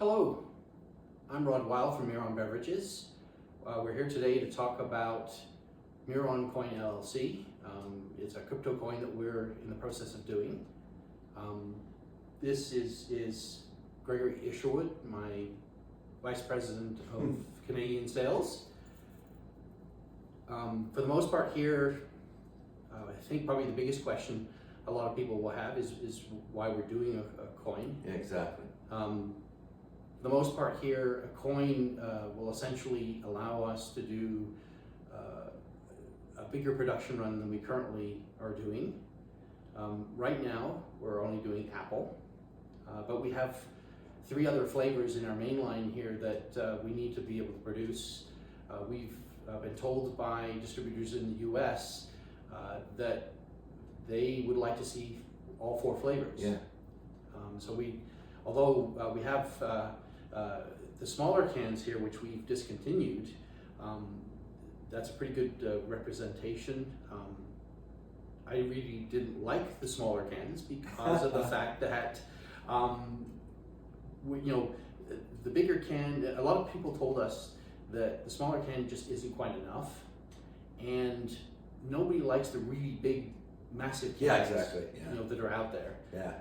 Hello, I'm Rod Weil from Miron Beverages. We're here today to talk about Miron Coin LLC. It's a crypto coin that we're in the process of doing. This is Gregory Isherwood, my Vice President of Canadian Sales. For the most part here, I think probably the biggest question a lot of people will have is why we're doing a coin. Yeah, exactly. For the most part here, a coin will essentially allow us to do a bigger production run than we currently are doing. Right now, we're only doing apple, but we have 3 other flavors in our main line here that we need to be able to produce. We've been told by distributors in the US that they would like to see all 4 flavors. Yeah. Although we have the smaller cans here, which we've discontinued, that's a pretty good representation. I really didn't like the smaller cans because of the fact that, the bigger can, a lot of people told us that the smaller can just isn't quite enough, and nobody likes the really big, massive cans, Yeah, exactly. Yeah. that are out there. Yeah.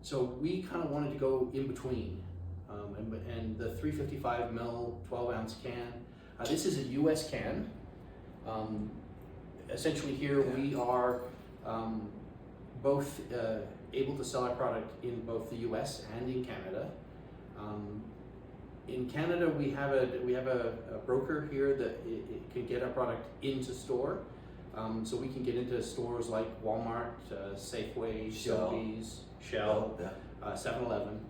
So we kind of wanted to go in between, and the 355 ml 12-ounce can. This is a U.S. can. Essentially, here we are both able to sell our product in both the U.S. and in Canada. In Canada, we have a broker here that it can get our product into store. So we can get into stores like Walmart, Safeway, Sobeys, Shell, 7-Eleven.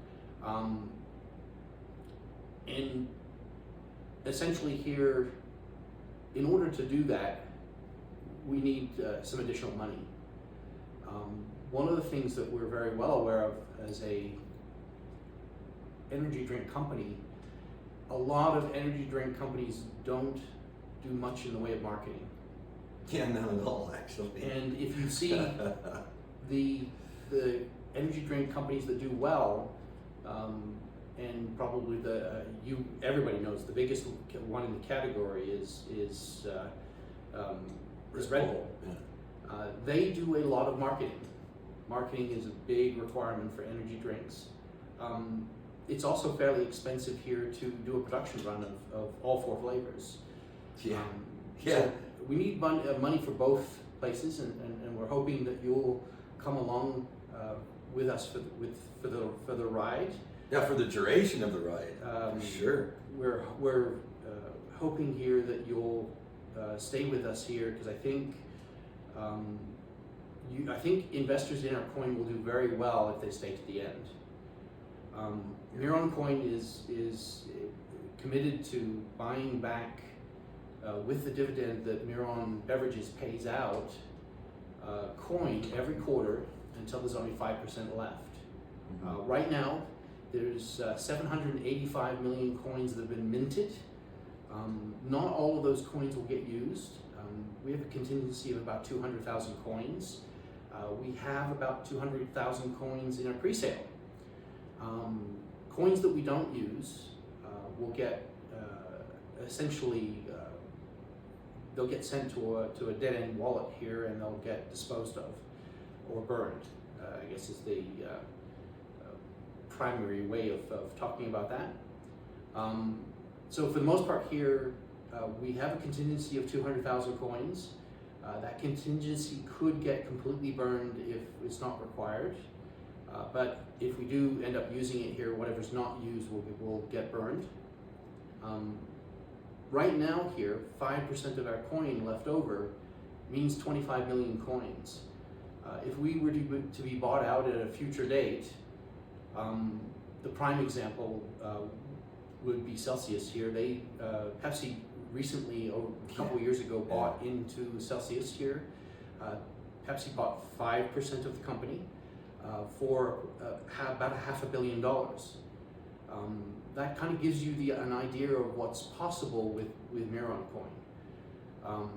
And essentially here, in order to do that, we need some additional money. One of the things that we're very well aware of as a energy drink company, a lot of energy drink companies don't do much in the way of marketing. Yeah, none at all, actually. And if you see the energy drink companies that do well, and probably everybody knows the biggest one in the category is Red Bull. Yeah. They do a lot of marketing. Marketing is a big requirement for energy drinks. It's also fairly expensive here to do a production run of all 4 flavors. Yeah. So we need money for both places, and we're hoping that you'll come along with us for the ride. Yeah, for the duration of the ride, for sure. We're hoping here that you'll stay with us here, because I think investors in our coin will do very well if they stay to the end. Miron Coin is committed to buying back with the dividend that Miron Beverages pays out coin every quarter until there's only 5% left. Right now, there's 785 million coins that have been minted. Not all of those coins will get used. We have a contingency of about 200,000 coins. We have about 200,000 coins in our pre-sale. Coins that we don't use will get essentially they'll get sent to a dead-end wallet here, and they'll get disposed of or burned. I guess is the primary way of talking about that. So for the most part here, we have a contingency of 200,000 coins. That contingency could get completely burned if it's not required. But if we do end up using it here, whatever's not used will get burned. Right now here, 5% of our coin left over means 25 million coins. If we were to be bought out at a future date, the prime example would be Celsius here. Pepsi recently, a couple of years ago, bought into Celsius here. Pepsi bought 5% of the company for about $500 million. That kind of gives you an idea of what's possible with Miron Coin.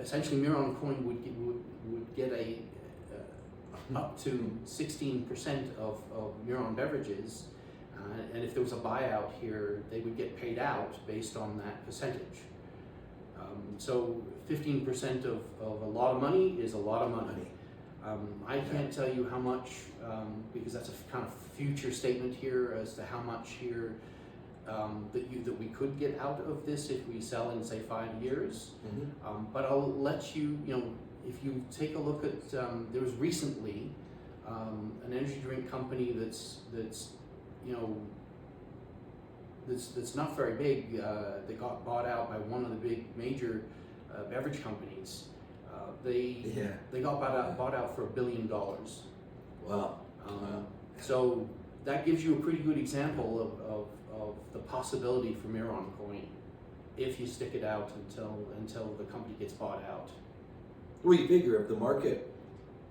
Essentially, Miron Coin would get up to 16% of Miron beverages, and if there was a buyout here, they would get paid out based on that percentage. So 15% of a lot of money is a lot of money. I can't tell you how much, because that's a kind of future statement here as to how much here that we could get out of this if we sell in, say, 5 years. But I'll let you, if you take a look at, there was recently an energy drink company that's not very big. They got bought out by one of the big major beverage companies. They got bought out for $1 billion. Wow. So that gives you a pretty good example of the possibility for Miron Coin if you stick it out until the company gets bought out. Well, you figure if the market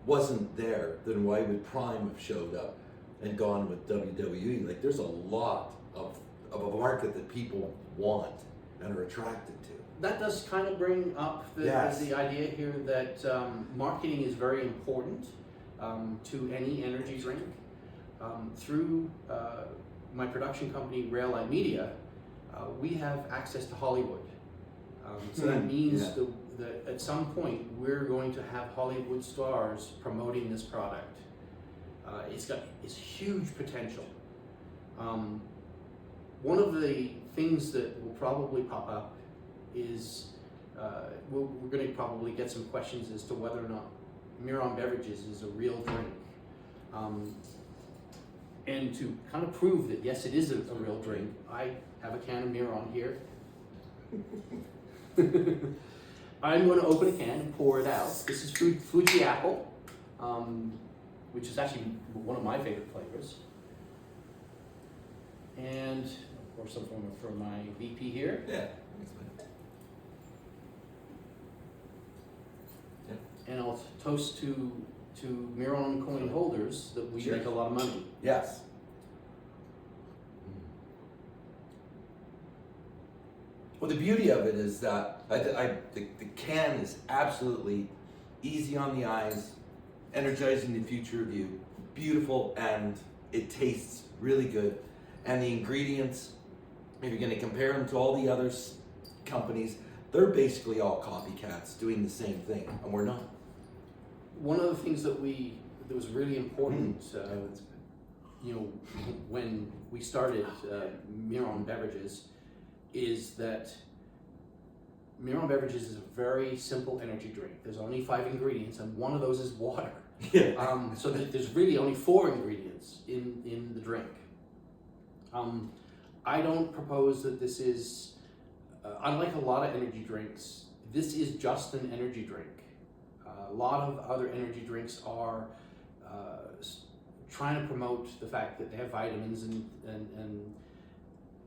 wasn't there, then why would Prime have showed up and gone with WWE? Like, there's a lot of a market that people want and are attracted to. That does kind of bring up the idea here that marketing is very important to any energy drink. Through my production company, Railline Media, we have access to Hollywood. So that means that at some point we're going to have Hollywood stars promoting this product. It's huge potential. One of the things that will probably pop up is we're going to probably get some questions as to whether or not Miron Beverages is a real drink. And to kind of prove that yes, it is a real drink, I have a can of Miron here. I'm going to open a can and pour it out. This is Fuji Apple, which is actually one of my favorite flavors. And of course, some for my VP here. Yeah. And I'll toast to Miron Coin holders that we make a lot of money. Yes. Well, the beauty of it is that the can is absolutely easy on the eyes, energizing the future of you, beautiful, and it tastes really good. And the ingredients, if you're going to compare them to all the other companies, they're basically all copycats doing the same thing, and we're not. One of the things that was really important, when we started Miron Beverages, is that Miron Beverages is a very simple energy drink. There's only 5 ingredients, and one of those is water. Yeah. So there's really only 4 ingredients in the drink. I don't propose that this is, unlike a lot of energy drinks, this is just an energy drink. A lot of other energy drinks are trying to promote the fact that they have vitamins and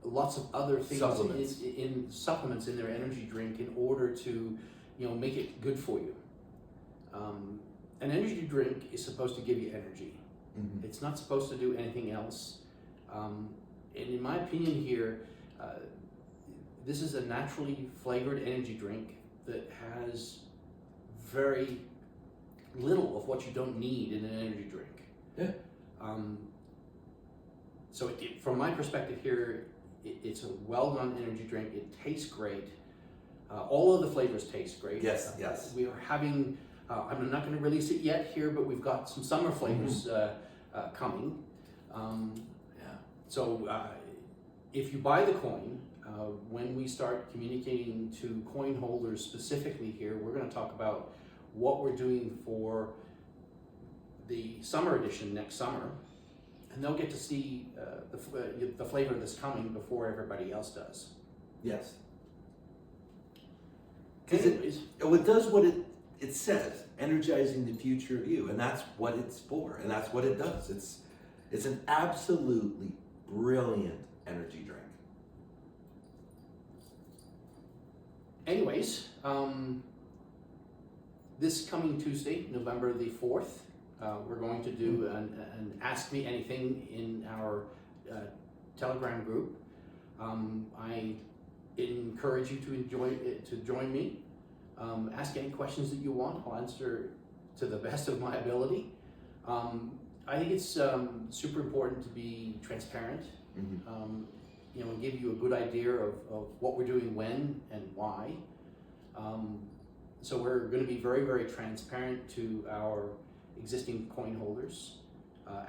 lots of other things in supplements in their energy drink in order to make it good for you. An energy drink is supposed to give you energy. It's not supposed to do anything else. And in my opinion here, this is a naturally flavored energy drink that has very little of what you don't need in an energy drink. Yeah. So from my perspective here, it's a well-done energy drink. It tastes great. All of the flavors taste great. Yes, yes. We are having, I'm not going to release it yet here, but we've got some summer flavors coming. So if you buy the coin, when we start communicating to coin holders specifically here, we're going to talk about what we're doing for the summer edition next summer, and they'll get to see the flavor that's coming before everybody else does. Yes. Because it does what it says, energizing the future of you, and that's what it's for, and that's what it does. It's an absolutely brilliant energy drink. Anyways, this coming Tuesday, November the 4th, we're going to do an Ask Me Anything in our Telegram group. I encourage you to join me. Ask any questions that you want. I'll answer to the best of my ability. I think it's super important to be transparent, and give you a good idea of what we're doing when and why. So we're going to be very, very transparent to our existing coin holders.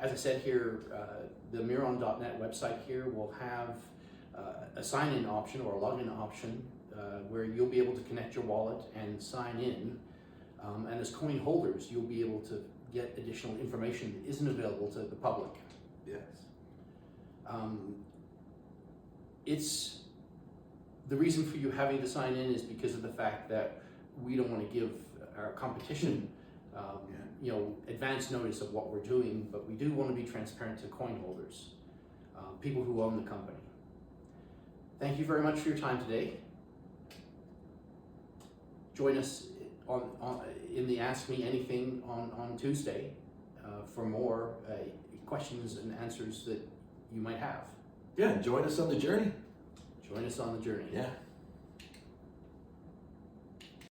As I said here, the Miron.net website here will have a sign-in option or a login option where you'll be able to connect your wallet and sign in. And as coin holders, you'll be able to get additional information that isn't available to the public. Yes. It's the reason for you having to sign in is because of the fact that we don't want to give our competition advance notice of what we're doing, but we do want to be transparent to coin holders, people who own the company. Thank you very much for your time today. Join us in the Ask Me Anything on Tuesday for more questions and answers that you might have. Yeah, join us on the journey. Join us on the journey. Yeah.